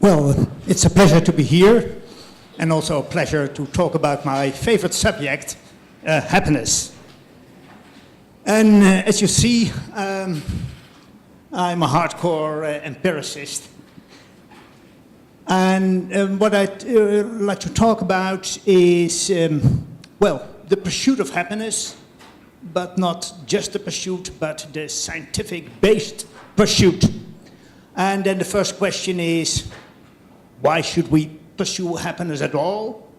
Well, it's a pleasure to be here, and also a pleasure to talk about my favorite subject, happiness. And as you see, I'm a hardcore empiricist. And what I'd like to talk about is, well, the pursuit of happiness, but not just the pursuit, but the scientific-based pursuit. And then the first question is, why should we pursue happiness at all?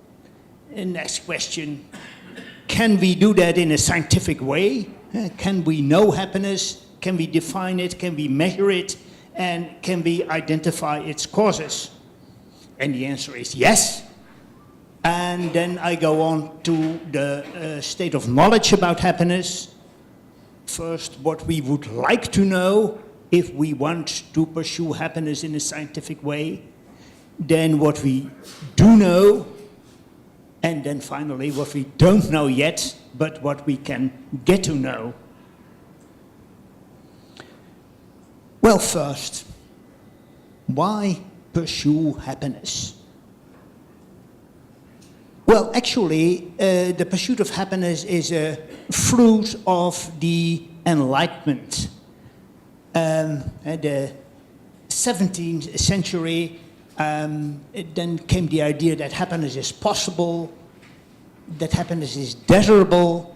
And next question, can we do that in a scientific way? Can we know happiness? Can we define it? Can we measure it? And can we identify its causes? And the answer is yes. And then I go on to the state of knowledge about happiness. First, what we would like to know if we want to pursue happiness in a scientific way. Then what we do know. And then finally, what we don't know yet, but what we can get to know. Well, first, why pursue happiness? Well, actually, the pursuit of happiness is a fruit of the Enlightenment. The 17th century, then came the idea that happiness is possible, that happiness is desirable,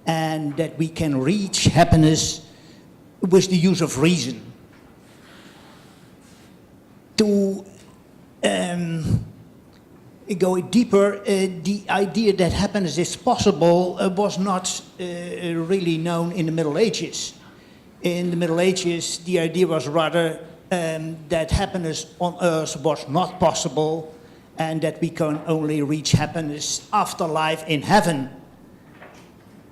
and that we can reach happiness with the use of reason. To go deeper, the idea that happiness is possible was not really known in the Middle Ages. In the Middle Ages, the idea was rather that happiness on earth was not possible and that we can only reach happiness after life in heaven.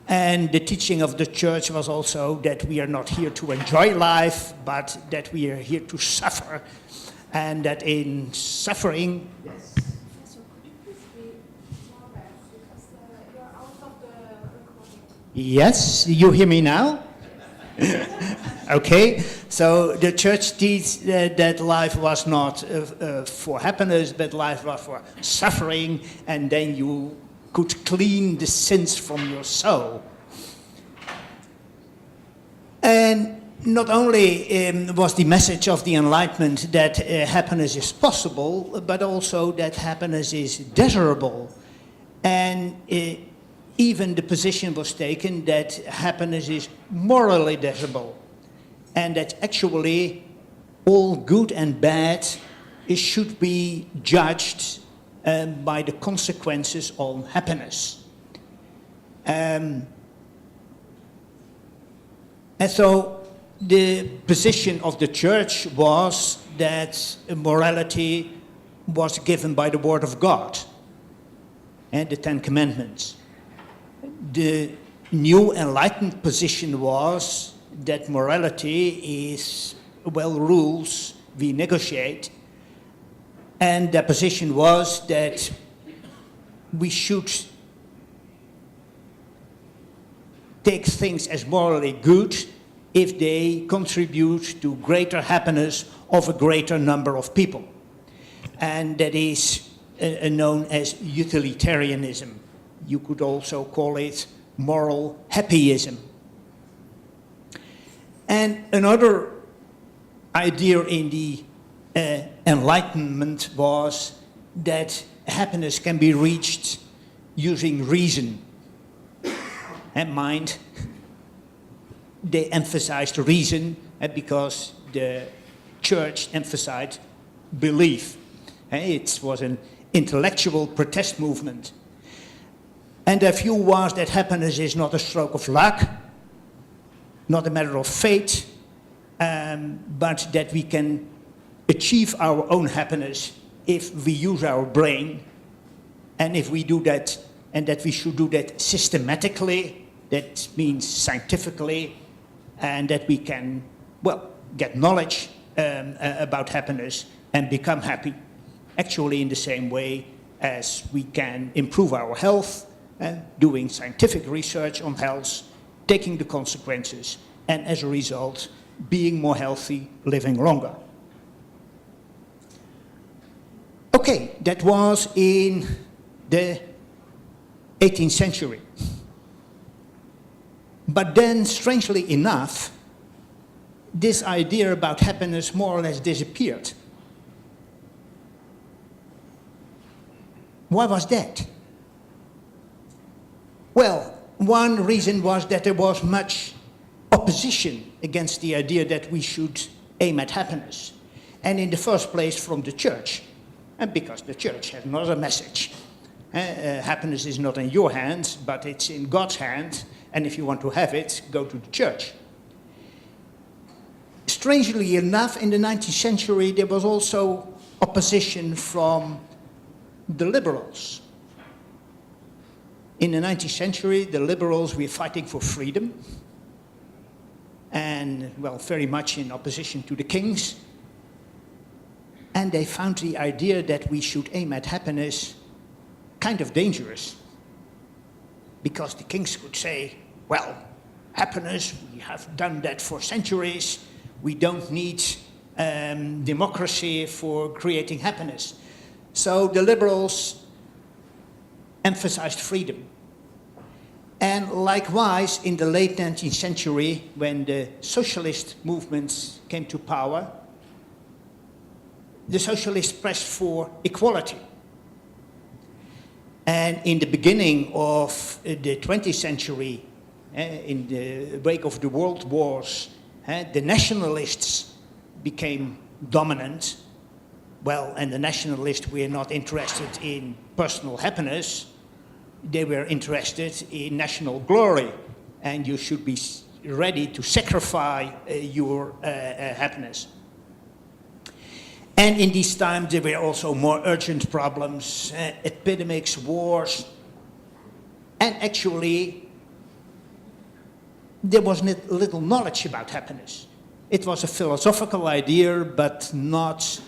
And the teaching of the church was also that we are not here to enjoy life, but that we are here to suffer. And that in suffering... Yes. So could you please be louder, because you're out of the recording. Yes, you hear me now? Okay, so the church teaches that life was not for happiness, but life was for suffering, and then you could clean the sins from your soul. And not only was the message of the Enlightenment that happiness is possible, but also that happiness is desirable. And even the position was taken that happiness is morally desirable, and that actually all good and bad should be judged by the consequences on happiness. And so the position of the church was that morality was given by the Word of God and the Ten Commandments. The new enlightened position was that morality is, well, rules we negotiate, and the position was that we should take things as morally good if they contribute to greater happiness of a greater number of people. And that is known as utilitarianism. You could also call it moral happyism. And another idea in the Enlightenment was that happiness can be reached using reason and mind. They emphasized reason because the church emphasized belief. It was an intellectual protest movement. And their view was that happiness is not a stroke of luck, not a matter of fate, but that we can achieve our own happiness if we use our brain, and if we do that, and that we should do that systematically, that means scientifically, and that we can, well, get knowledge about happiness and become happy, actually in the same way as we can improve our health, doing scientific research on health, taking the consequences, and as a result, being more healthy, living longer. Okay, that was in the 18th century. But then, strangely enough, this idea about happiness more or less disappeared. Why was that? Well, one reason was that there was much opposition against the idea that we should aim at happiness. And in the first place from the church, and because the church has another message. Happiness is not in your hands, but it's in God's hand, and if you want to have it, go to the church. Strangely enough, in the 19th century, there was also opposition from the liberals. In the 19th century, the liberals were fighting for freedom, and, well, very much in opposition to the kings. And they found the idea that we should aim at happiness kind of dangerous. Because the kings could say, well, happiness, we have done that for centuries. We don't need democracy for creating happiness. So the liberals emphasized freedom. And likewise, in the late 19th century, when the socialist movements came to power, the socialists pressed for equality. And in the beginning of the 20th century, in the wake of the world wars, the nationalists became dominant. Well, and the nationalists were not interested in personal happiness. They were interested in national glory. And you should be ready to sacrifice your happiness. And in these times, there were also more urgent problems, epidemics, wars. And actually, there was little knowledge about happiness. It was a philosophical idea, but not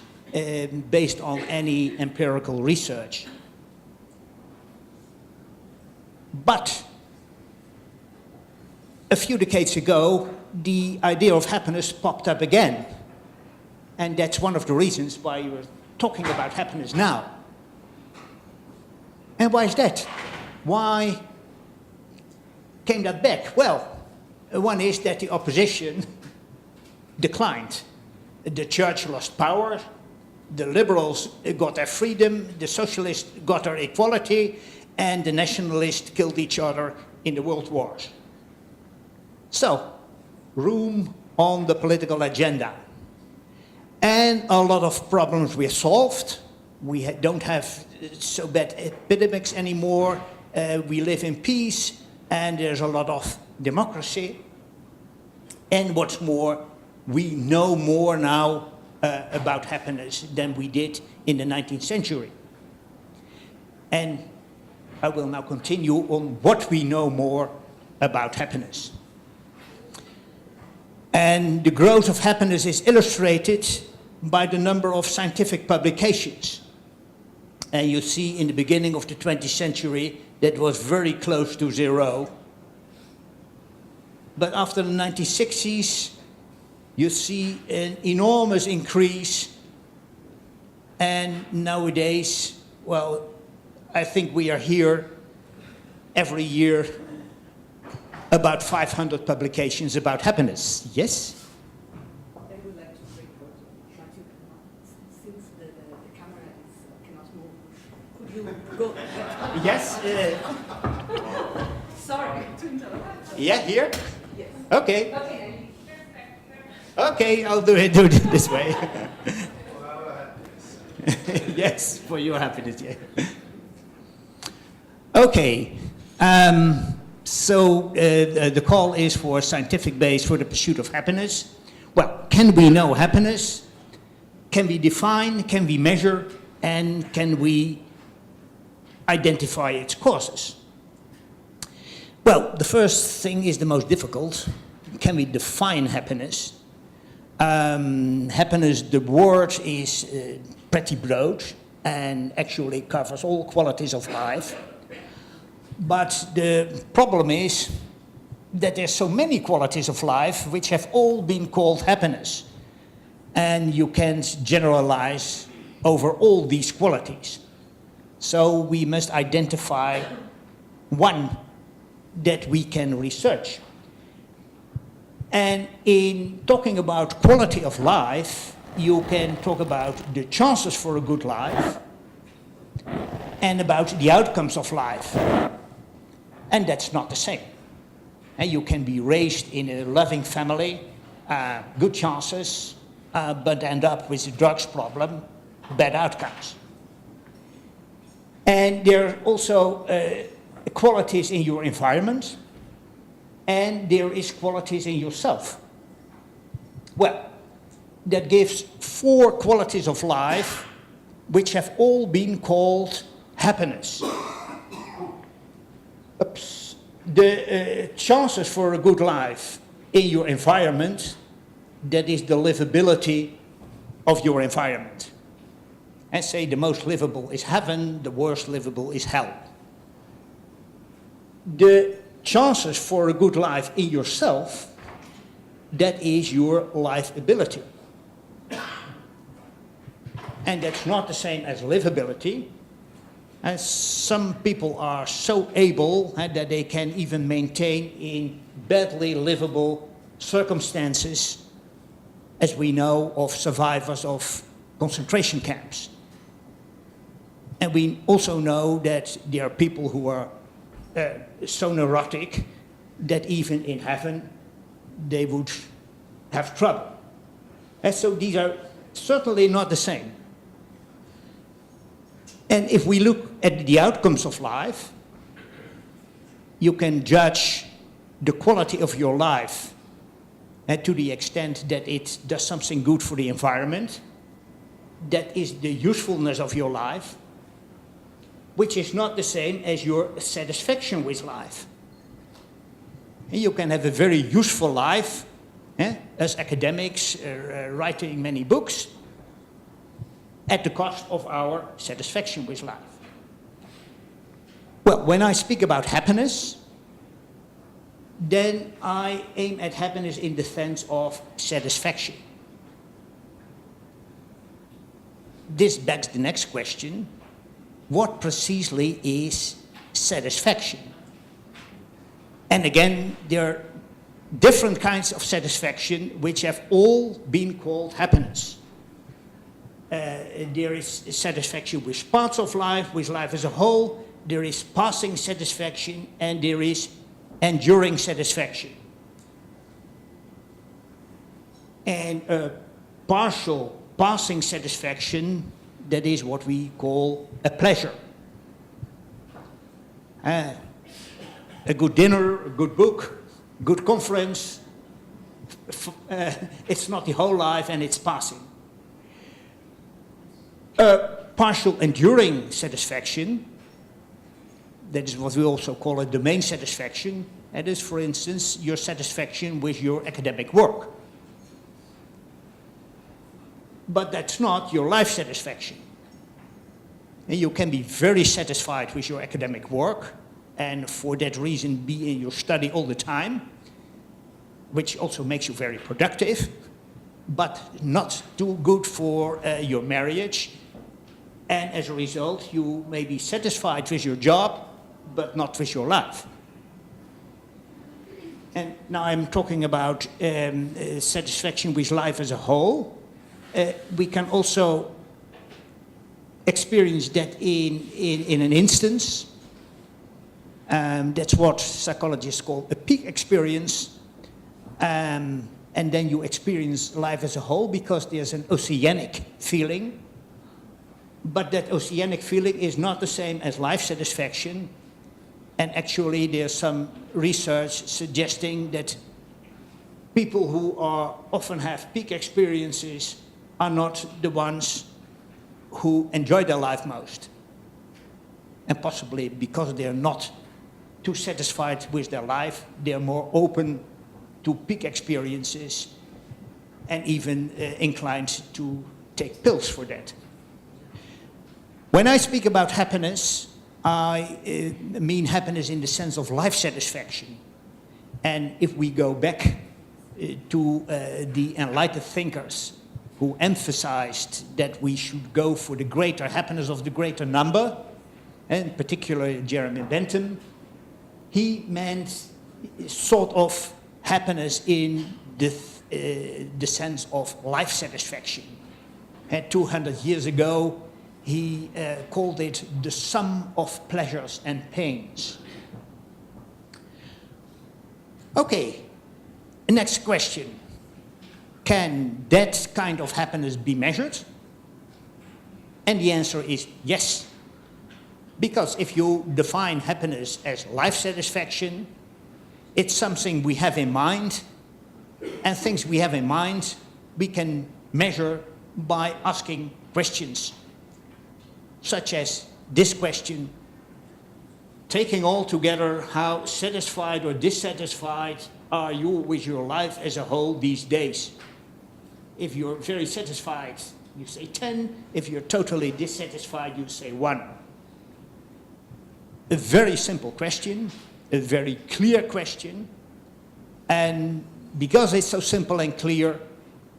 based on any empirical research. But a few decades ago, the idea of happiness popped up again. And that's one of the reasons why we're talking about happiness now. And why is that? Why came that back? Well, one is that the opposition declined. The church lost power, the liberals got their freedom, the socialists got their equality, and the nationalists killed each other in the world wars. So, room on the political agenda. And a lot of problems were solved. We don't have so bad epidemics anymore. We live in peace, and there's a lot of democracy. And what's more, we know more now about happiness than we did in the 19th century. And I will now continue on what we know more about happiness. And the growth of happiness is illustrated by the number of scientific publications. And you see in the beginning of the 20th century that was very close to zero. But after the 1960s, you see an enormous increase. And nowadays, well, I think we are here every year about 500 publications about happiness. Yes? Go. Yes? Sorry. Yeah, here? Yes. Okay. Okay. Okay, I'll do it this way. Yes, for your happiness, yeah. Okay. So the call is for a scientific base for the pursuit of happiness. Well, can we know happiness? Can we define? Can we measure? And can we identify its causes? Well, the first thing is the most difficult. Can we define happiness? Happiness, the word is pretty broad and actually covers all qualities of life. But the problem is that there's so many qualities of life which have all been called happiness. And you can't generalize over all these qualities. So we must identify one that we can research. And in talking about quality of life, you can talk about the chances for a good life and about the outcomes of life. And that's not the same. And you can be raised in a loving family, good chances, but end up with a drugs problem, bad outcomes. And there are also qualities in your environment, and there is qualities in yourself. Well, that gives 4 qualities of life which have all been called happiness. Oops. The chances for a good life in your environment, that is the livability of your environment. And say the most livable is heaven, the worst livable is hell. The chances for a good life in yourself, that is your life ability. And that's not the same as livability. And some people are so able that they can even maintain in badly livable circumstances, as we know of survivors of concentration camps. And we also know that there are people who are so neurotic that even in heaven they would have trouble. And so these are certainly not the same. And if we look at the outcomes of life, you can judge the quality of your life to the extent that it does something good for the environment, that is the usefulness of your life, which is not the same as your satisfaction with life. And you can have a very useful life, as academics, writing many books, at the cost of our satisfaction with life. Well, when I speak about happiness, then I aim at happiness in the sense of satisfaction. This begs the next question: what precisely is satisfaction? And again, there are different kinds of satisfaction which have all been called happiness. There is satisfaction with parts of life, with life as a whole. There is passing satisfaction, and there is enduring satisfaction. And partial passing satisfaction, that is what we call a pleasure. A good dinner, a good book, good conference, it's not the whole life and it's passing. Partial enduring satisfaction, that is what we also call a domain satisfaction. That is, for instance, your satisfaction with your academic work. But that's not your life satisfaction. And you can be very satisfied with your academic work, and for that reason be in your study all the time, which also makes you very productive, but not too good for your marriage. And as a result, you may be satisfied with your job, but not with your life. And now I'm talking about satisfaction with life as a whole. We can also experience that in an instance. That's what psychologists call a peak experience. And then you experience life as a whole because there's an oceanic feeling. But that oceanic feeling is not the same as life satisfaction. And actually there's some research suggesting that people who often have peak experiences are not the ones who enjoy their life most. And possibly because they're not too satisfied with their life, they're more open to peak experiences and even inclined to take pills for that. When I speak about happiness, I mean happiness in the sense of life satisfaction. And if we go back to the enlightened thinkers who emphasized that we should go for the greater happiness of the greater number, and particularly Jeremy Bentham, he meant sort of happiness in the sense of life satisfaction. And 200 years ago, he called it the sum of pleasures and pains. Okay, next question. Can that kind of happiness be measured? And the answer is yes. Because if you define happiness as life satisfaction, it's something we have in mind, and things we have in mind we can measure by asking questions, such as this question: taking all together, how satisfied or dissatisfied are you with your life as a whole these days? If you're very satisfied, you say 10. If you're totally dissatisfied, you say 1. A very simple question, a very clear question, and because it's so simple and clear,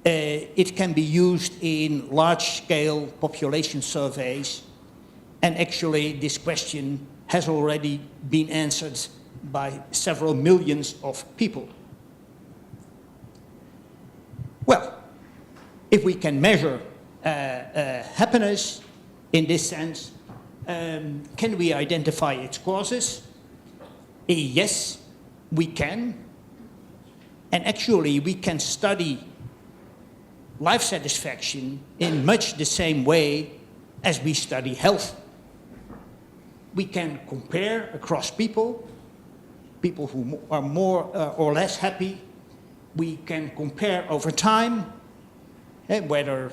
it can be used in large-scale population surveys, and actually this question has already been answered by several millions of people. Well, if we can measure happiness in this sense, can we identify its causes? Yes, we can. And actually, we can study life satisfaction in much the same way as we study health. We can compare across people who are more or less happy. We can compare over time whether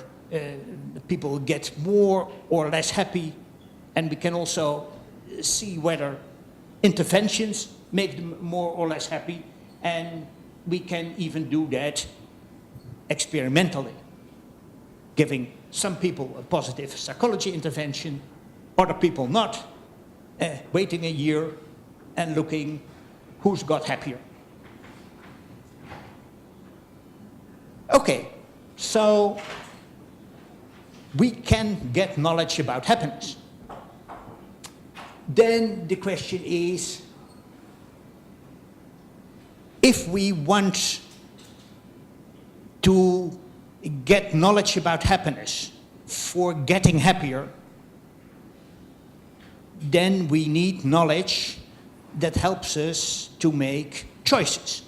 people get more or less happy, and we can also see whether interventions make them more or less happy, and we can even do that experimentally, giving some people a positive psychology intervention, other people not, waiting a year and looking who's got happier. Okay, so we can get knowledge about happiness. Then the question is, if we want to get knowledge about happiness for getting happier, then we need knowledge that helps us to make choices.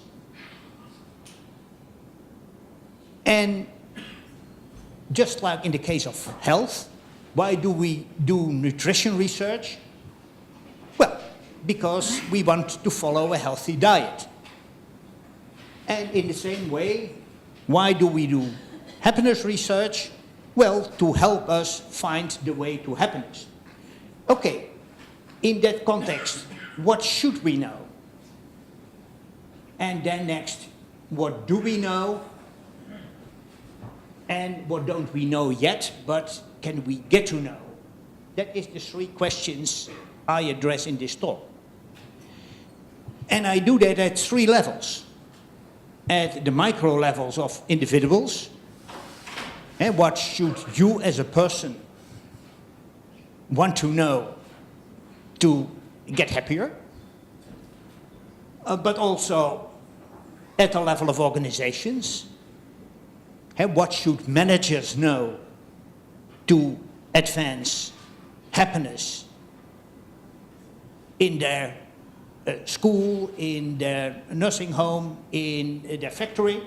And just like in the case of health, why do we do nutrition research? Well, because we want to follow a healthy diet. And in the same way, why do we do happiness research? Well, to help us find the way to happiness. Okay, in that context, what should we know? And then next, what do we know? And what don't we know yet, but can we get to know? That is the 3 questions I address in this talk. And I do that at 3 levels. At the micro levels of individuals, and what should you as a person want to know to get happier, but also at the level of organizations, and what should managers know to advance happiness in their school, in their nursing home, in their factory.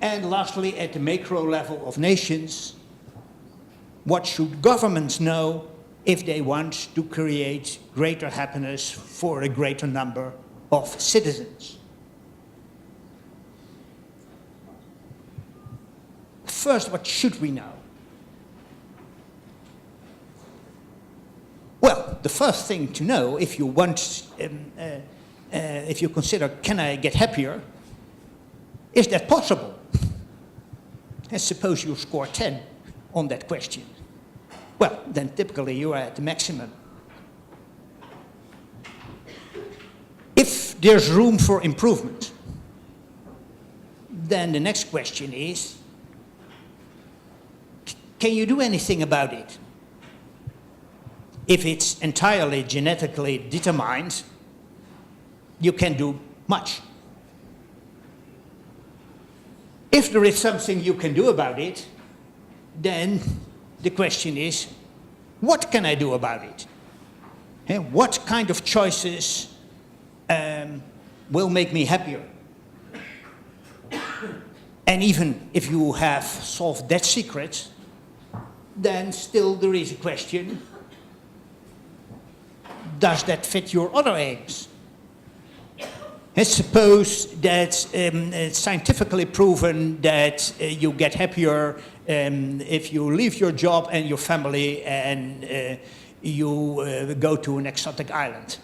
And lastly, at the macro level of nations, what should governments know if they want to create greater happiness for a greater number of citizens? First, what should we know? Well, the first thing to know, if you want, if you consider, can I get happier? Is that possible? And suppose you score 10 on that question. Well, then typically you are at the maximum. If there's room for improvement, then the next question is, can you do anything about it? If it's entirely genetically determined, you can do much. If there is something you can do about it, then the question is, what can I do about it? What kind of choices will make me happier? And even if you have solved that secret, then still there is a question, does that fit your other aims? And suppose that it's scientifically proven that you get happier if you leave your job and your family and you go to an exotic island.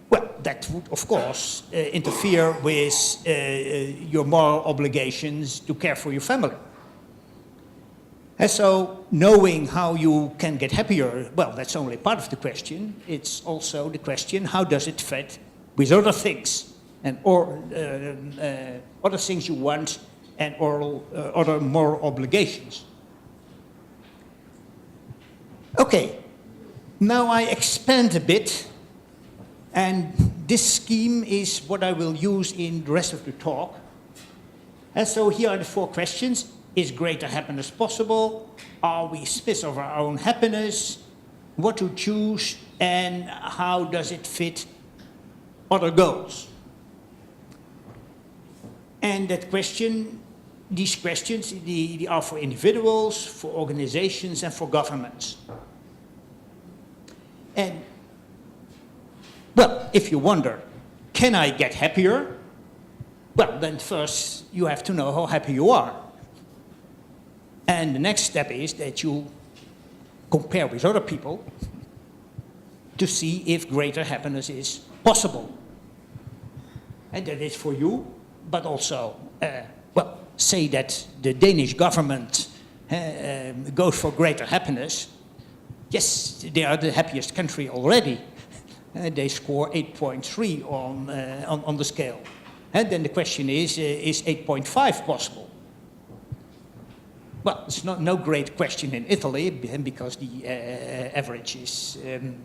Well, that would, of course, interfere with your moral obligations to care for your family. And so, knowing how you can get happier, well, that's only part of the question. It's also the question, how does it fit with other things? And other things you want and other moral obligations. Okay, now I expand a bit, and this scheme is what I will use in the rest of the talk. And so here are the 4 questions. Is greater happiness possible? Are we smiths of our own happiness? What to choose, and how does it fit other goals? And that question, these questions, they are for individuals, for organizations, and for governments. And, well, if you wonder, can I get happier? Well, then first you have to know how happy you are. And the next step is that you compare with other people to see if greater happiness is possible. And that is for you, but also, well, say that the Danish government goes for greater happiness. Yes, they are the happiest country already. They score 8.3 on the scale. And then the question is 8.5 possible? Well, it's no great question in Italy, because the average is,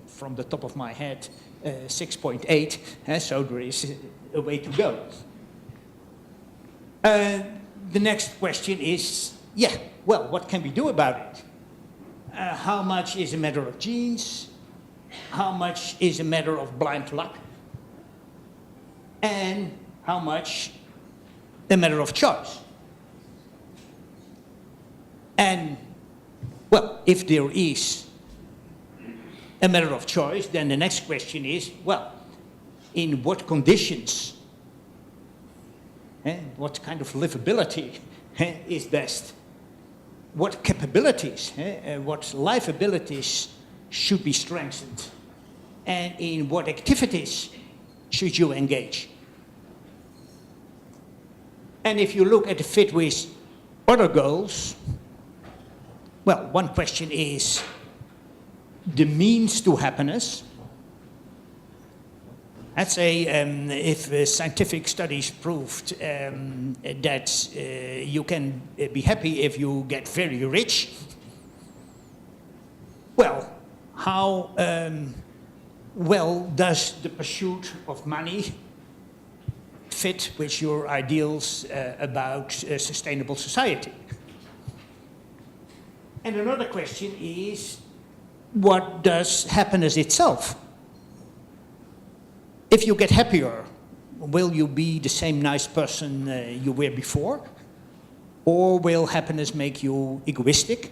from the top of my head, 6.8, so there is a way to go. The next question is, yeah, well, what can we do about it? How much is a matter of genes? How much is a matter of blind luck? And how much a matter of choice? And, well, if there is a matter of choice, then the next question is, well, in what conditions, what kind of livability is best? What capabilities, what life abilities should be strengthened? And in what activities should you engage? And if you look at the fit with other goals, well, one question is the means to happiness. Let's say if scientific studies proved that you can be happy if you get very rich, well, how well does the pursuit of money fit with your ideals about a sustainable society? And another question is, what does happiness itself? If you get happier, will you be the same nice person you were before? Or will happiness make you egoistic?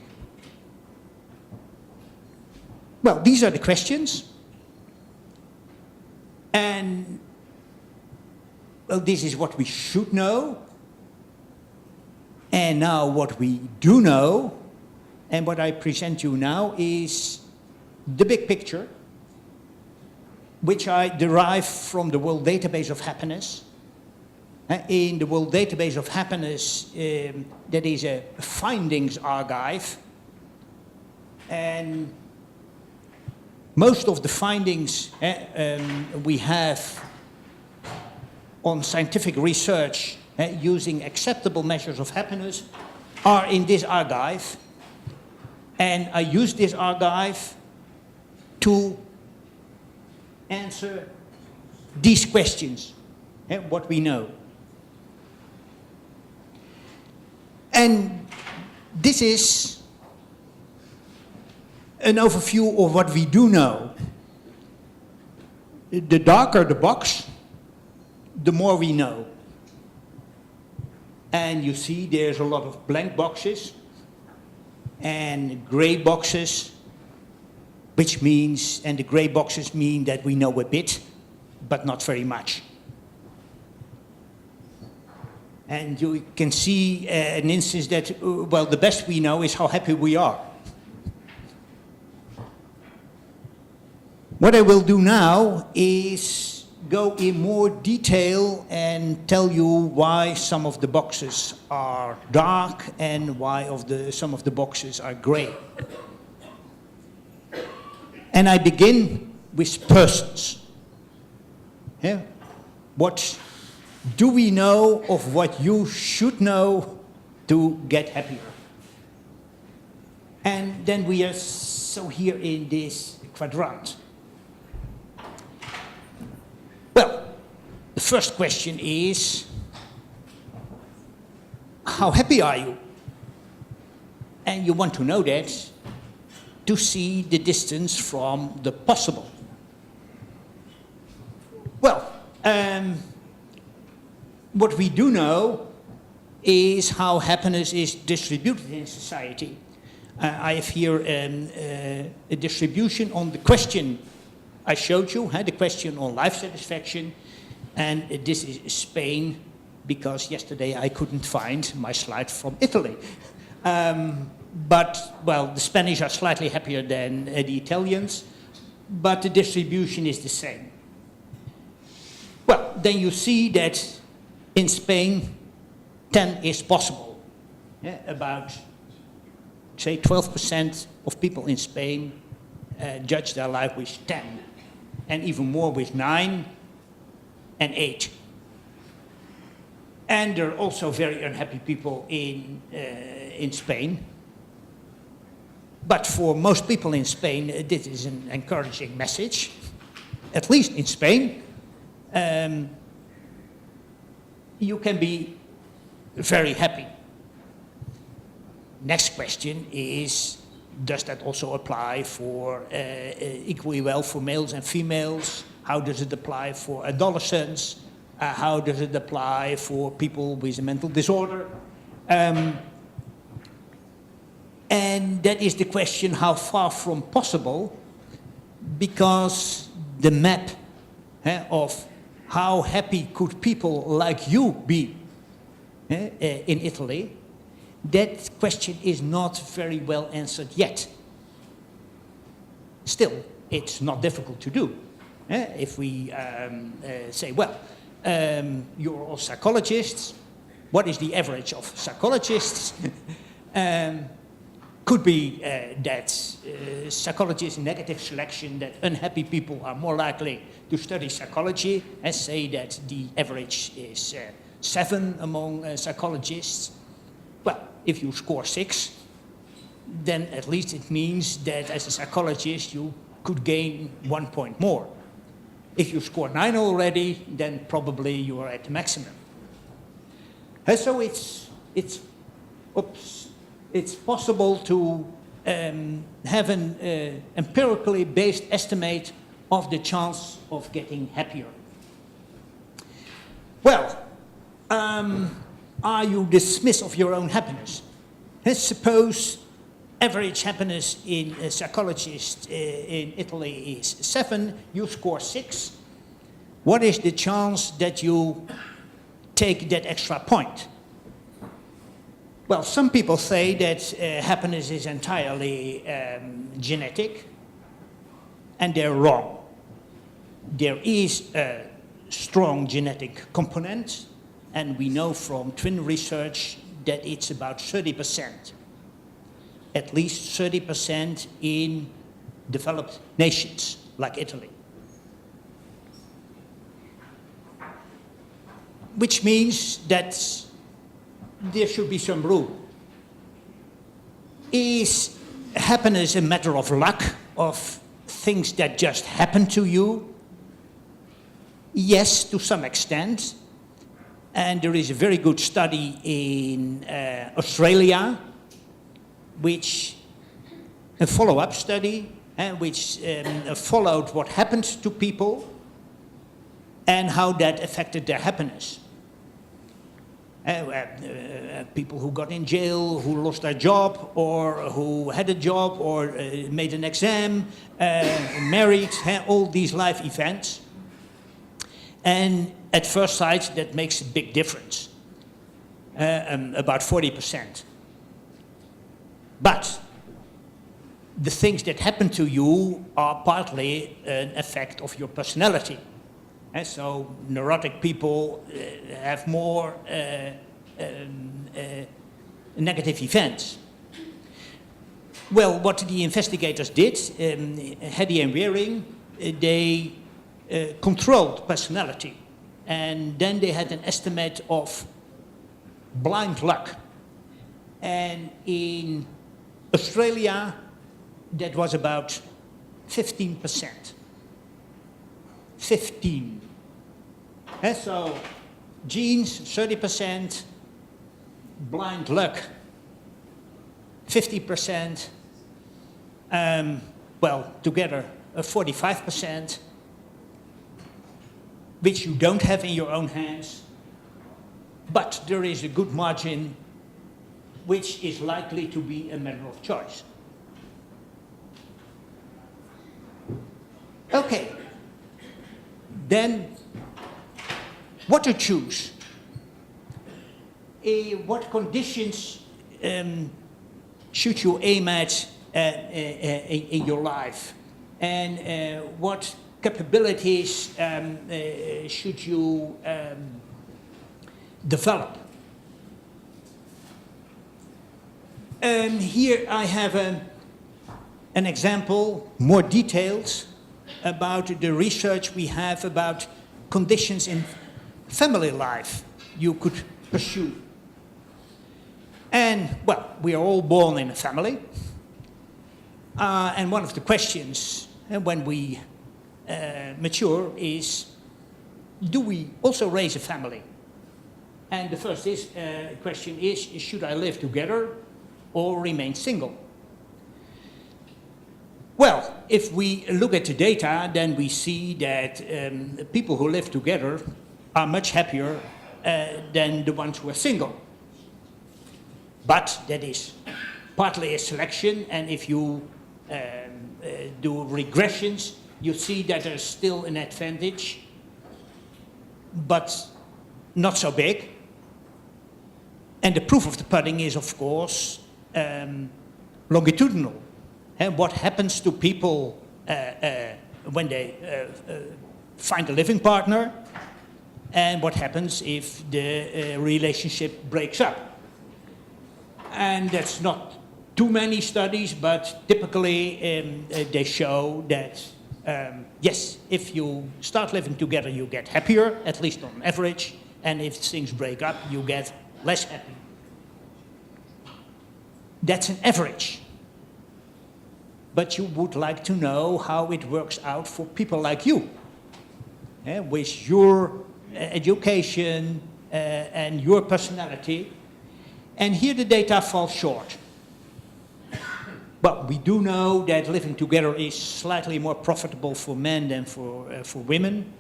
Well, these are the questions. And, well, this is what we should know. And now what we do know, and what I present you now is the big picture, which I derive from the World Database of Happiness. In the World Database of Happiness, that is a findings archive. And most of the findings we have on scientific research using acceptable measures of happiness are in this archive. And I use this archive to answer these questions, what we know. And this is an overview of what we do know. The darker the box, the more we know. And you see there's a lot of blank boxes and gray boxes, which means, and the gray boxes mean that we know a bit, but not very much. And you can see an instance that, well, the best we know is how happy we are. What I will do now is go in more detail and tell you why some of the boxes are dark and why some of the boxes are gray. And I begin with persons. Yeah? What do we know of what you should know to get happier? And then we are so here in this quadrant. Well, the first question is, how happy are you? And you want to know that to see the distance from the possible. Well, what we do know is how happiness is distributed in society. I have here a distribution on the question I showed you, the question on life satisfaction, and this is Spain, because yesterday I couldn't find my slide from Italy. But, well, the Spanish are slightly happier than the Italians, but the distribution is the same. Well, then you see that in Spain, 10 is possible. About, say, 12% of people in Spain judge their life with 10. And even more with 9 and 8. And there are also very unhappy people in Spain. But for most people in Spain, this is an encouraging message. At least in Spain, you can be very happy. Next question is, does that also apply for equally well for males and females? How does it apply for adolescents? How does it apply for people with a mental disorder? And that is the question, how far from possible, because the map of how happy could people like you be in Italy, that question is not very well answered yet. Still, it's not difficult to do. If we say, well, you're all psychologists, what is the average of psychologists? Could be that psychologists in negative selection, that unhappy people are more likely to study psychology, and say that the average is 7 among psychologists. Well, if you score 6, then at least it means that as a psychologist you could gain 1 point more. If you score 9 already, then probably you are at the maximum. And so it's possible to have an empirically based estimate of the chance of getting happier. Well, are you dismissive of your own happiness? Suppose average happiness in a psychologist in Italy is 7, you score 6. What is the chance that you take that extra point? Well, some people say that happiness is entirely genetic, and they're wrong. There is a strong genetic component, and we know from twin research that it's about 30%. At least 30% in developed nations like Italy. Which means that there should be some rule. Is happiness a matter of luck, of things that just happen to you? Yes, to some extent. And there is a very good study in Australia, which a follow-up study, which followed what happened to people and how that affected their happiness. People who got in jail, who lost their job, or who had a job, or made an exam, married, all these life events. And at first sight, that makes a big difference, about 40%. But the things that happen to you are partly an effect of your personality. And so neurotic people have more negative events. Well, what the investigators did, Hedy and Waring, they controlled personality. And then they had an estimate of blind luck. And in Australia, that was about 15%. 15. And so genes, 30%, blind luck, 50%, well, together 45%, which you don't have in your own hands, but there is a good margin which is likely to be a matter of choice. Okay. Then, what to choose? What conditions should you aim at in your life? And what capabilities should you develop? Here I have an example, more details, about the research we have about conditions in family life you could pursue. And, well, we are all born in a family. And one of the questions when we mature is, do we also raise a family? And the first question is, should I live together or remain single? Well, if we look at the data, then we see that people who live together are much happier than the ones who are single. But that is partly a selection, and if you do regressions, you see that there's still an advantage, but not so big. And the proof of the pudding is, of course, longitudinal. And what happens to people when they find a living partner, and what happens if the relationship breaks up. And that's not too many studies, but typically they show that, yes, if you start living together, you get happier, at least on average, and if things break up, you get less happy. That's an average. But you would like to know how it works out for people like you, with your education and your personality. And here the data falls short. But we do know that living together is slightly more profitable for men than for women.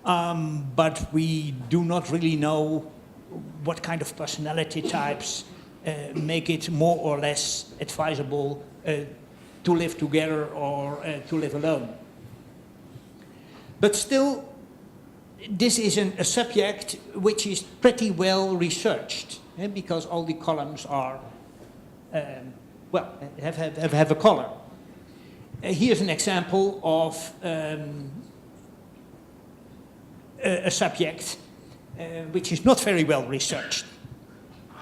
But we do not really know what kind of personality types make it more or less advisable to live together or to live alone. But still, this is a subject which is pretty well researched, because all the columns are, have a color. Here's an example of a subject which is not very well researched.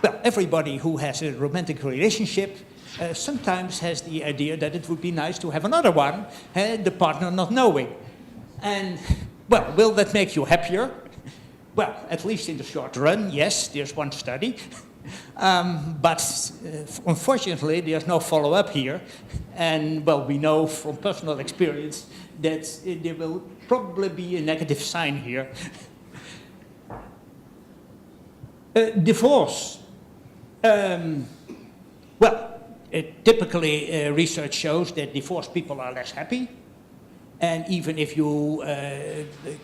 Well, everybody who has a romantic relationship sometimes has the idea that it would be nice to have another one, the partner not knowing. And, well, will that make you happier? Well, at least in the short run, yes, there's one study. But unfortunately, there's no follow-up here. And, well, we know from personal experience that there will probably be a negative sign here. Divorce. Typically, research shows that divorced people are less happy. And even if you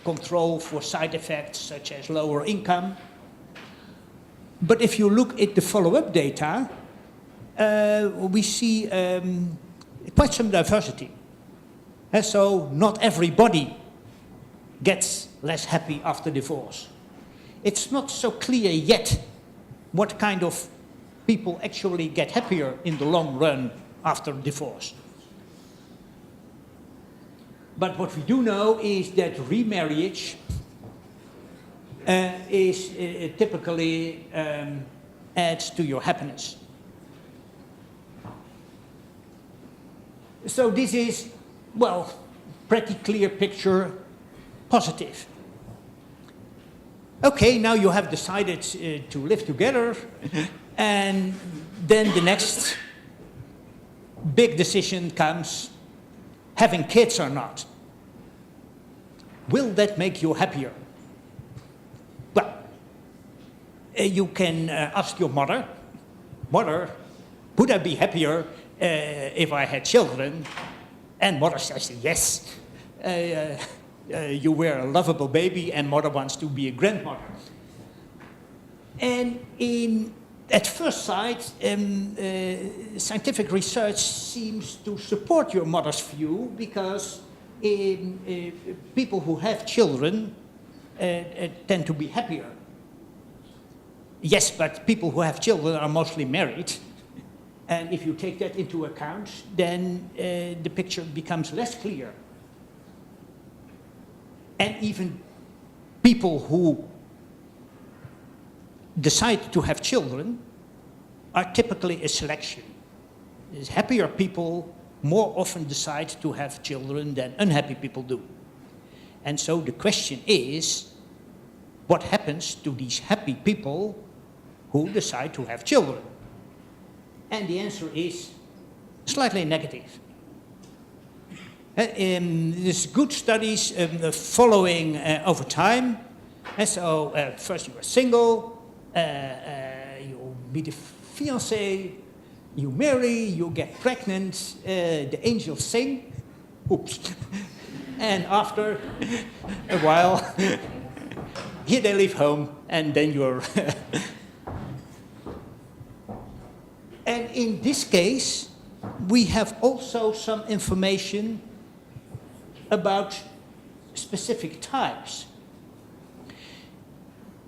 control for side effects such as lower income. But if you look at the follow-up data, we see quite some diversity. And so not everybody gets less happy after divorce. It's not so clear yet what kind of people actually get happier in the long run after divorce. But what we do know is that remarriage is typically adds to your happiness. So this is, well, pretty clear picture, positive. Okay, now you have decided to live together, and then the next big decision comes, having kids or not. Will that make you happier? Well, you can ask your mother, Mother, would I be happier if I had children? And mother says yes. You were a lovable baby and mother wants to be a grandmother. And at first sight, scientific research seems to support your mother's view because people who have children tend to be happier. Yes, but people who have children are mostly married. And if you take that into account, then the picture becomes less clear. And even people who decide to have children are typically a selection. Happier people more often decide to have children than unhappy people do. And so the question is, what happens to these happy people who decide to have children? And the answer is slightly negative. There's good studies following over time. And so first you are single, you meet a fiancé, you marry, you get pregnant, the angels sing, oops. And after a while, here they leave home, and then you're... And in this case, we have also some information about specific types.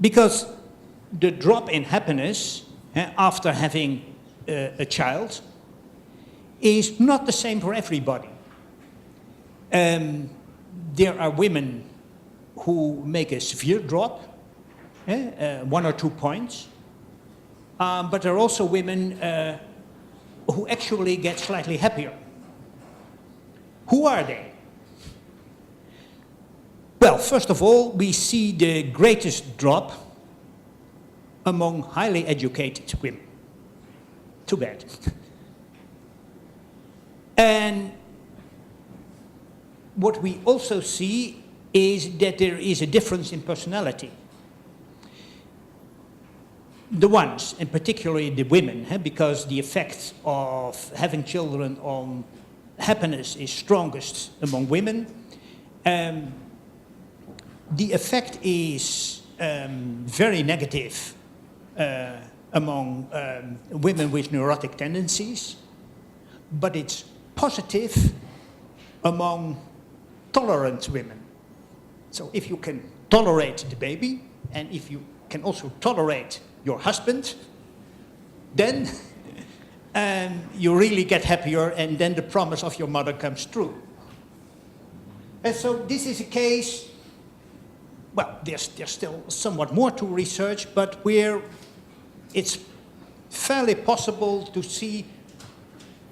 Because the drop in happiness after having a child is not the same for everybody. There are women who make a severe drop, 1 or 2 points. But there are also women who actually get slightly happier. Who are they? Well, first of all, we see the greatest drop among highly educated women. Too bad. And what we also see is that there is a difference in personality. The ones, and particularly the women, because the effect of having children on happiness is strongest among women. The effect is very negative among women with neurotic tendencies, but it's positive among tolerant women. So if you can tolerate the baby, and if you can also tolerate your husband, then you really get happier, and then the promise of your mother comes true. And so this is a case, well, there's still somewhat more to research, but where it's fairly possible to see,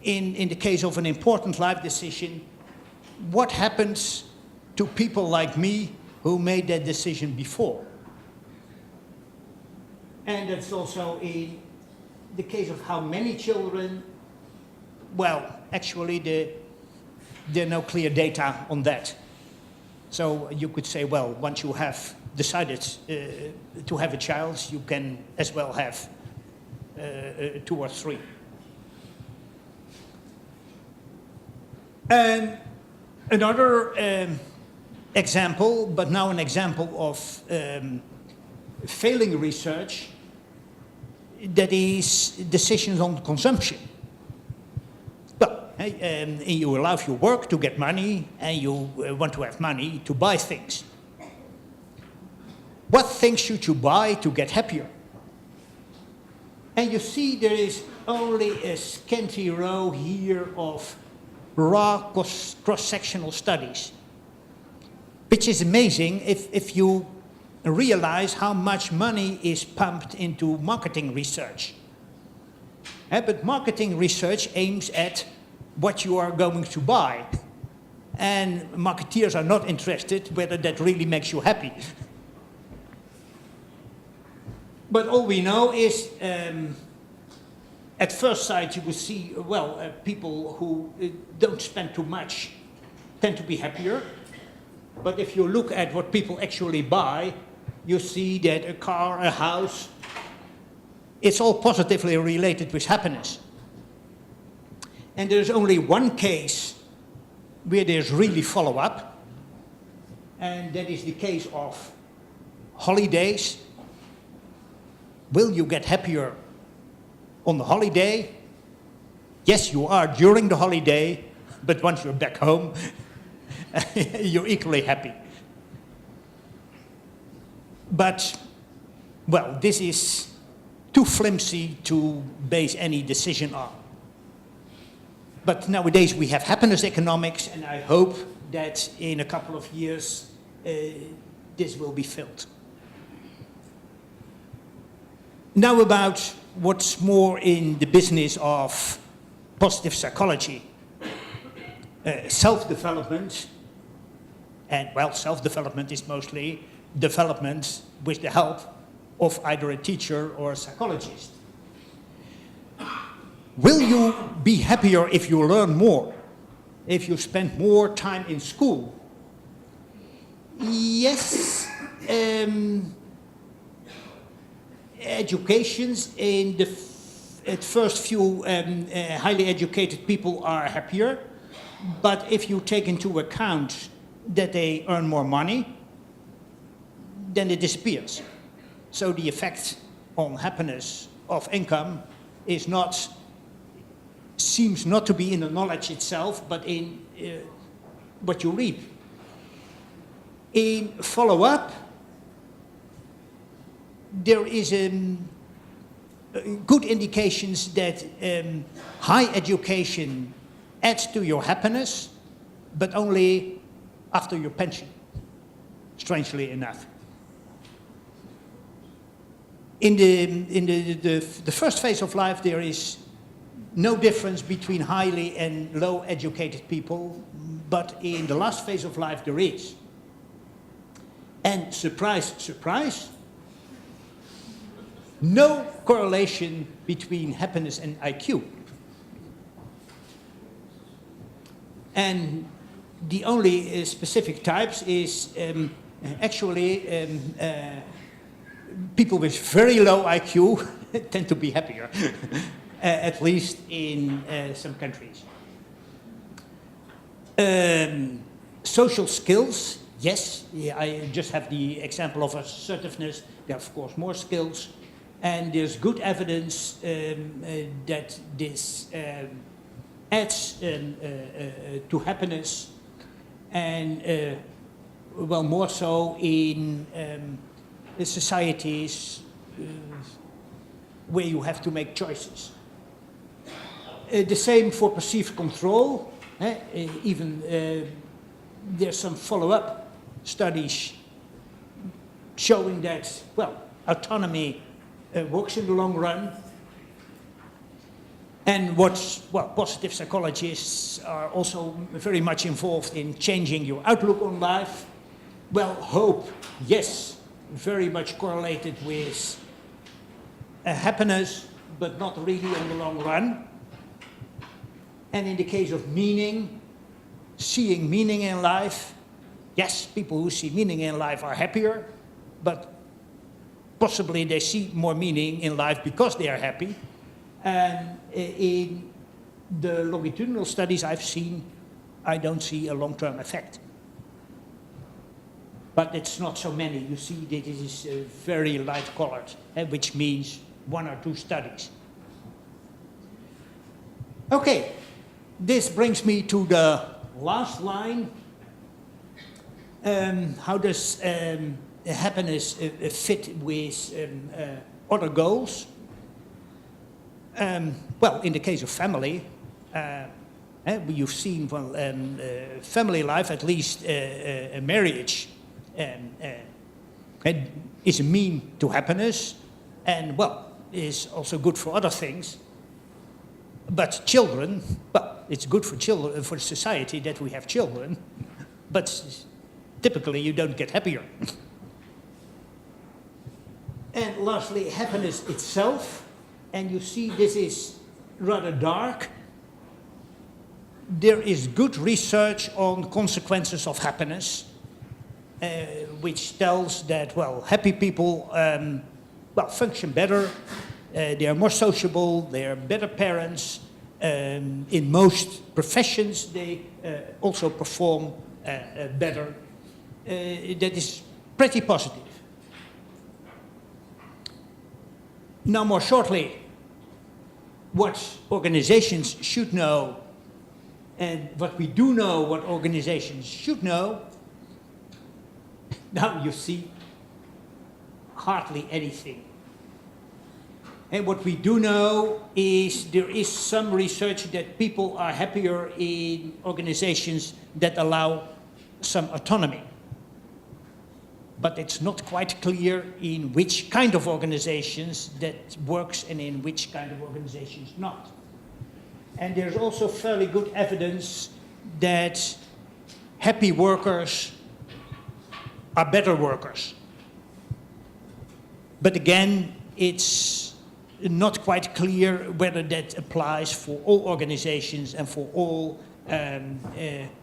in the case of an important life decision, what happens to people like me who made that decision before. And that's also in the case of how many children, well, actually there are no clear data on that. So you could say, well, once you have decided to have a child, you can as well have 2 or 3. And another example, but now an example of failing research, that is decisions on consumption. Well, in your life you work to get money, and you want to have money to buy things. What things should you buy to get happier? And you see there is only a scanty row here of raw cross-sectional studies, which is amazing if you realize how much money is pumped into marketing research. But marketing research aims at what you are going to buy, and marketeers are not interested whether that really makes you happy. But all we know is, at first sight, you will see, well, people who don't spend too much tend to be happier. But if you look at what people actually buy, you see that a car, a house, it's all positively related with happiness. And there's only one case where there's really follow-up, and that is the case of holidays. Will you get happier on the holiday? Yes, you are during the holiday, but once you're back home, you're equally happy. But, well, this is too flimsy to base any decision on. But nowadays we have happiness economics, and I hope that in a couple of years this will be filled. Now about what's more in the business of positive psychology. Self-development, and well, self-development is mostly development with the help of either a teacher or a psychologist. Will you be happier if you learn more? If you spend more time in school? Yes. Educations in the at first few highly educated people are happier, but if you take into account that they earn more money, then it disappears. So the effect on happiness of income is not, seems not to be in the knowledge itself, but in what you reap. In follow-up, there is good indications that high education adds to your happiness, but only after your pension, strangely enough. In the first phase of life, there is no difference between highly and low educated people, but in the last phase of life there is. And surprise, surprise, no correlation between happiness and IQ. And the only specific types is actually people with very low IQ tend to be happier, at least in some countries. Social skills, yes, I just have the example of assertiveness. There are of course more skills, and there's good evidence that this adds to happiness, and well, more so in societies where you have to make choices. The same for perceived control. Even there's some follow-up studies showing that, well, autonomy works in the long run. And what's, well, positive psychologists are also very much involved in changing your outlook on life. Well, hope, yes, very much correlated with happiness, but not really in the long run. And in the case of meaning, seeing meaning in life, yes, people who see meaning in life are happier, but possibly they see more meaning in life because they are happy. And in the longitudinal studies I've seen, I don't see a long-term effect. But it's not so many. You see that it is very light-colored, which means 1 or 2 studies. Okay, this brings me to the last line. How does happiness fit with other goals? Well, in the case of family, you've seen from family life, at least a marriage is a mean to happiness, and well, is also good for other things. But children, well, it's good for children, for society that we have children, but typically you don't get happier. And lastly, happiness itself, and you see this is rather dark. There is good research on consequences of happiness, which tells that, well, happy people function better, they are more sociable, they are better parents. In most professions, they also perform better. That is pretty positive. Now, more shortly, what organizations should know and what we do know what organizations should know. Now you see hardly anything. And what we do know is there is some research that people are happier in organizations that allow some autonomy. But it's not quite clear in which kind of organizations that works and in which kind of organizations not. And there's also fairly good evidence that happy workers are better workers. But again, it's not quite clear whether that applies for all organizations and for all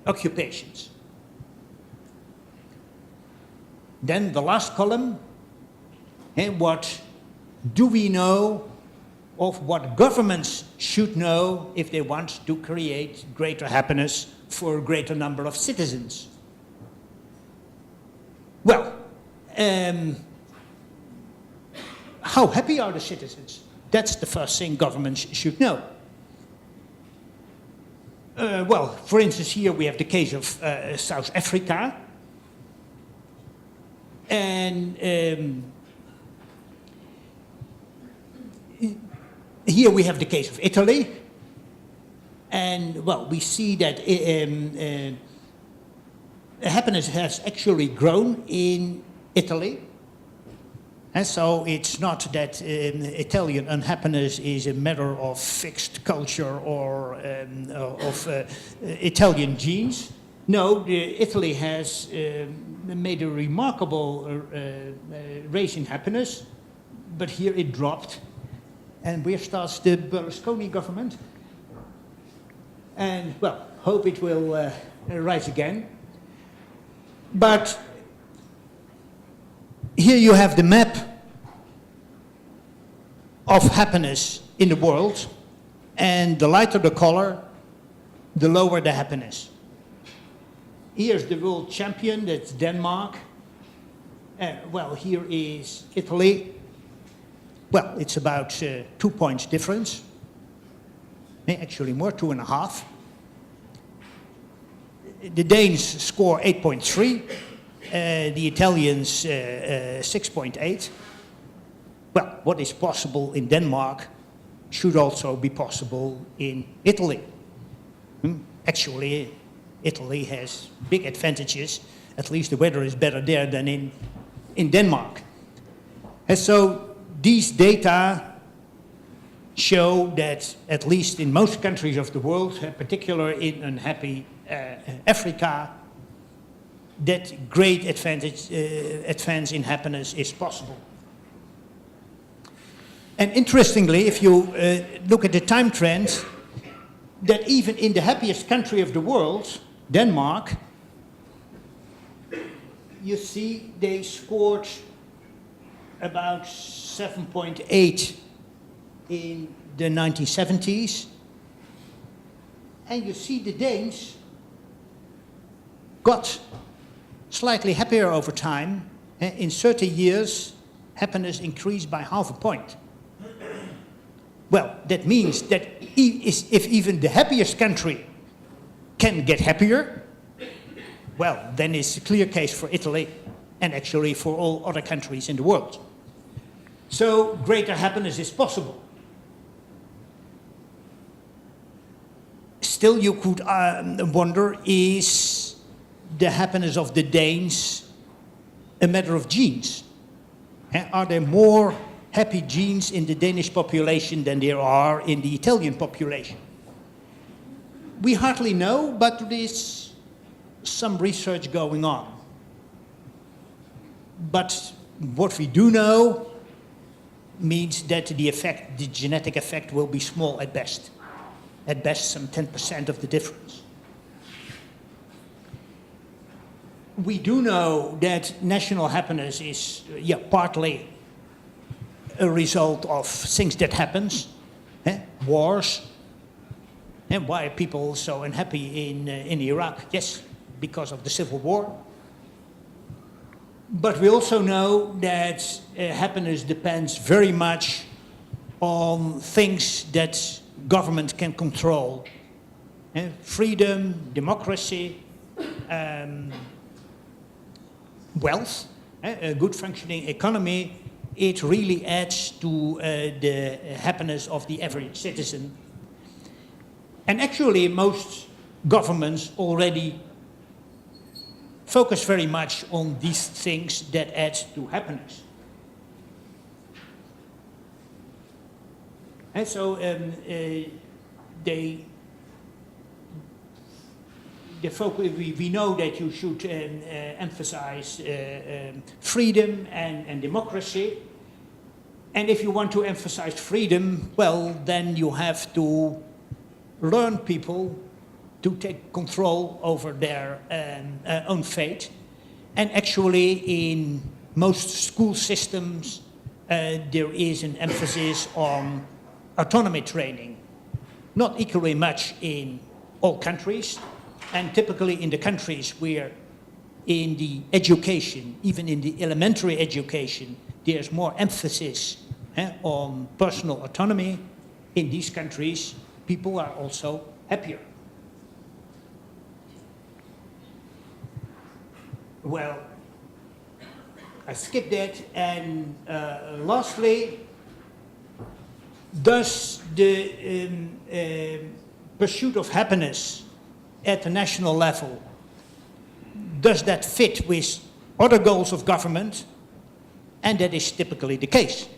occupations. Then the last column, and what do we know of what governments should know if they want to create greater happiness for a greater number of citizens? Well, how happy are the citizens? That's the first thing governments should know. Well, for instance, here we have the case of South Africa. And here we have the case of Italy. And, well, we see that happiness has actually grown in Italy. And so it's not that Italian unhappiness is a matter of fixed culture or of Italian genes. No, Italy has made a remarkable raise in happiness, but here it dropped. And where starts the Berlusconi government? And, well, hope it will rise again. But here you have the map of happiness in the world, and the lighter the color, the lower the happiness. Here's the world champion, that's Denmark. Well, here is Italy. Well, it's about 2 points difference. Actually more, 2.5. The Danes score 8.3. The Italians 6.8. Well, what is possible in Denmark should also be possible in Italy. Actually, Italy has big advantages. At least the weather is better there than in Denmark. And so these data show that, at least in most countries of the world, particularly in unhappy Africa, that great advance in happiness is possible. And interestingly, if you look at the time trend, that even in the happiest country of the world, Denmark, you see they scored about 7.8 in the 1970s. And you see the Danes got slightly happier over time. In 30 years, happiness increased by half a point. Well, that means that if even the happiest country can get happier, well, then it's a clear case for Italy and actually for all other countries in the world. So greater happiness is possible. Still, you could wonder, is the happiness of the Danes a matter of genes? Are there more happy genes in the Danish population than there are in the Italian population? We hardly know, but there is some research going on. But what we do know means that the genetic effect will be small at best. At best, some 10% of the difference. We do know that national happiness is partly a result of things that happens, wars. And why are people so unhappy in Iraq? Yes, because of the civil war. But we also know that happiness depends very much on things that government can control. Freedom, democracy, wealth, a good functioning economy, it really adds to the happiness of the average citizen. And actually, most governments already focus very much on these things that add to happiness. And so we know that you should emphasize freedom and democracy. And if you want to emphasize freedom, well, then you have to learn people to take control over their own fate. And actually, in most school systems, there is an emphasis on autonomy training. Not equally much in all countries, and typically in the countries where in the education, even in the elementary education, there's more emphasis on personal autonomy. In these countries, people are also happier. Well, I skipped that, and lastly, does the pursuit of happiness at the national level, does that fit with other goals of government? And that is typically the case.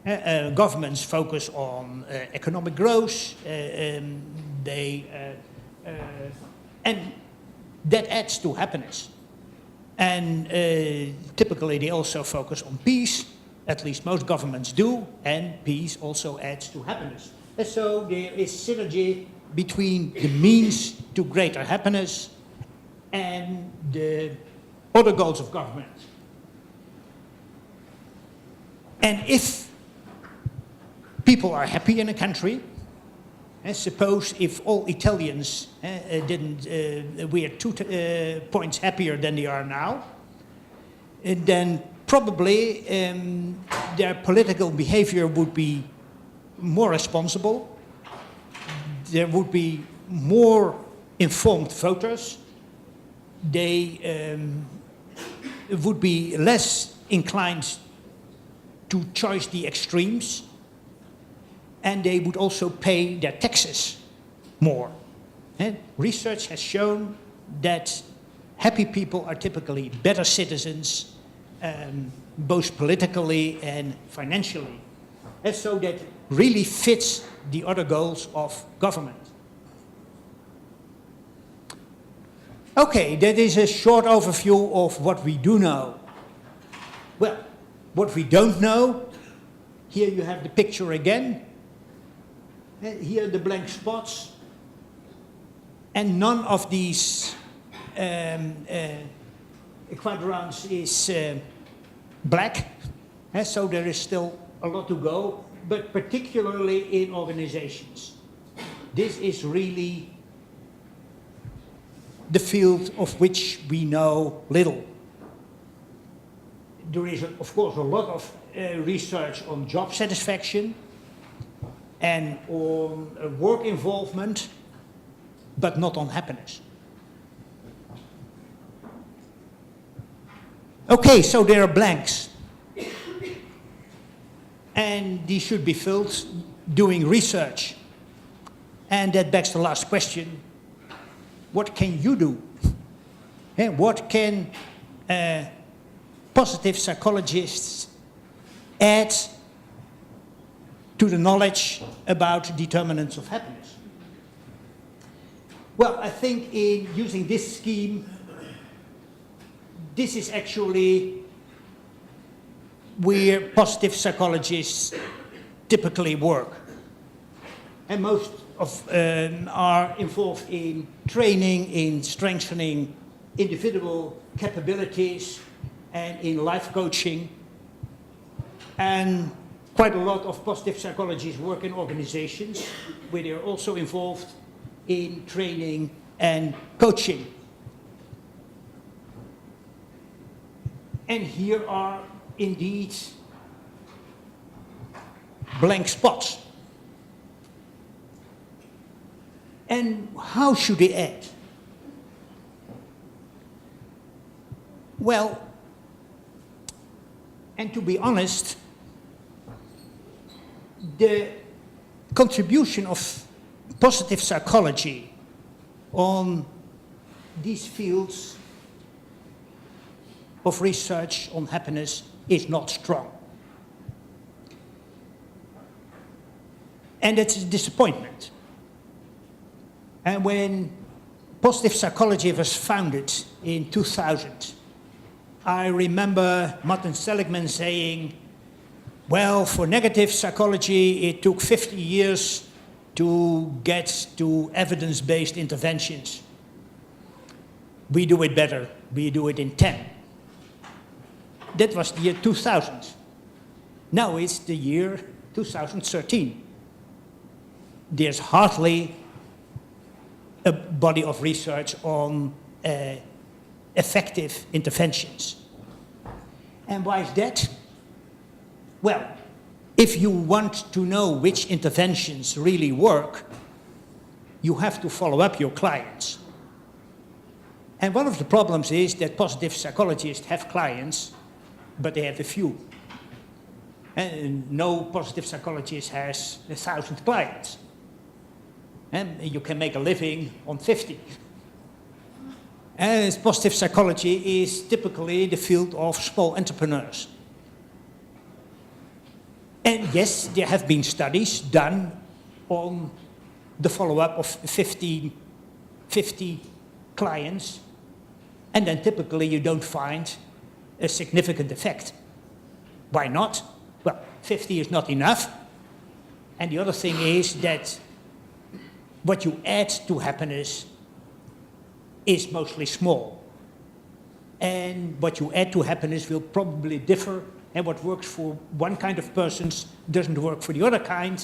Governments focus on economic growth, and that adds to happiness. And typically they also focus on peace, at least most governments do, and peace also adds to happiness. And so there is synergy between the means to greater happiness and the other goals of government. And if people are happy in a country, suppose if all Italians were 2 points happier than they are now, then probably their political behavior would be more responsible. There would be more informed voters. They would be less inclined to choose the extremes, and they would also pay their taxes more. And research has shown that happy people are typically better citizens, both politically and financially. And so that really fits the other goals of government. Okay, that is a short overview of what we do know. Well, what we don't know, Here you have the picture again. Here the blank spots. And none of these quadrants is black. So there is still a lot to go, but particularly in organizations. This is really the field of which we know little. There is, of course, a lot of research on job satisfaction and on work involvement, but not on happiness. Okay, so there are blanks. And these should be filled doing research. And that begs the last question: what can you do? And what can positive psychologists add to the knowledge about determinants of happiness? Well, I think in using this scheme, this is actually where positive psychologists typically work. And most of are involved in training, in strengthening individual capabilities, and in life coaching. And quite a lot of positive psychologists work in organizations where they're also involved in training and coaching. And here are indeed blank spots. And how should they act? Well, and to be honest, the contribution of positive psychology on these fields of research on happiness is not strong. And it's a disappointment. And when positive psychology was founded in 2000, I remember Martin Seligman saying, well, for negative psychology, it took 50 years to get to evidence-based interventions. We do it better. We do it in 10. That was the year 2000. Now it's the year 2013. There's hardly a body of research on effective interventions. And why is that? Well, if you want to know which interventions really work, you have to follow up your clients. And one of the problems is that positive psychologists have clients, but they have a few. And no positive psychologist has 1,000 clients. And you can make a living on 50. And positive psychology is typically the field of small entrepreneurs. And yes, there have been studies done on the follow-up of 50 clients, and then typically you don't find a significant effect. Why not? Well, 50 is not enough. And the other thing is that what you add to happiness is mostly small. And what you add to happiness will probably differ, and what works for one kind of persons doesn't work for the other kind.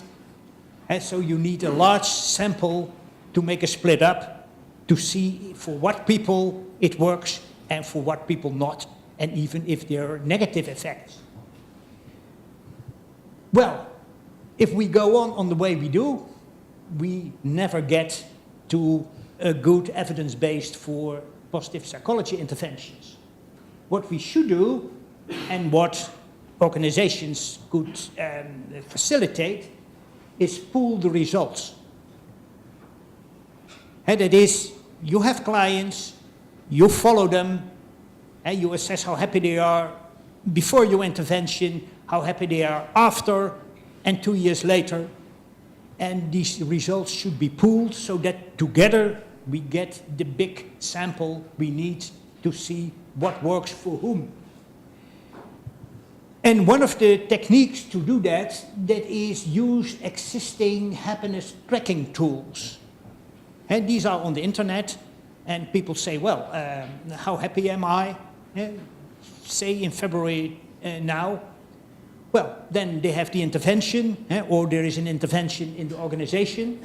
And so you need a large sample to make a split up to see for what people it works and for what people not, and even if there are negative effects. Well, if we go on the way we do, we never get to a good evidence-based for positive psychology interventions. What we should do, and what organizations could facilitate, is pool the results. And that is, you have clients, you follow them, and you assess how happy they are before your intervention, how happy they are after, and 2 years later. And these results should be pooled so that together we get the big sample we need to see what works for whom. And one of the techniques to do that is use existing happiness tracking tools. And these are on the internet, and people say, well, how happy am I? Say in February now. Well, then they have the intervention, or there is an intervention in the organization,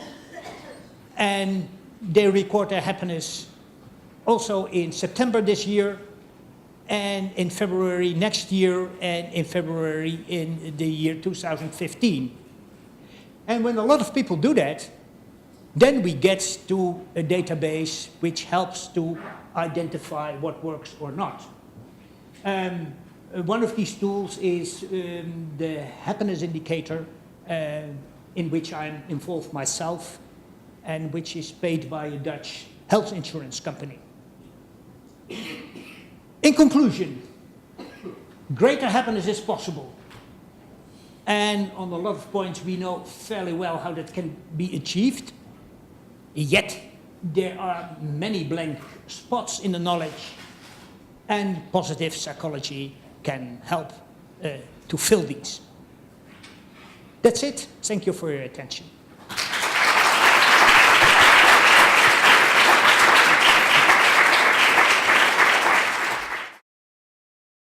and they record their happiness also in September this year, and in February next year, and in February in the year 2015. And when a lot of people do that, then we get to a database which helps to identify what works or not. One of these tools is the happiness indicator, in which I'm involved myself, and which is paid by a Dutch health insurance company. In conclusion, greater happiness is possible. And on a lot of points we know fairly well how that can be achieved. Yet there are many blank spots in the knowledge, and positive psychology can help to fill these. That's it. Thank you for your attention.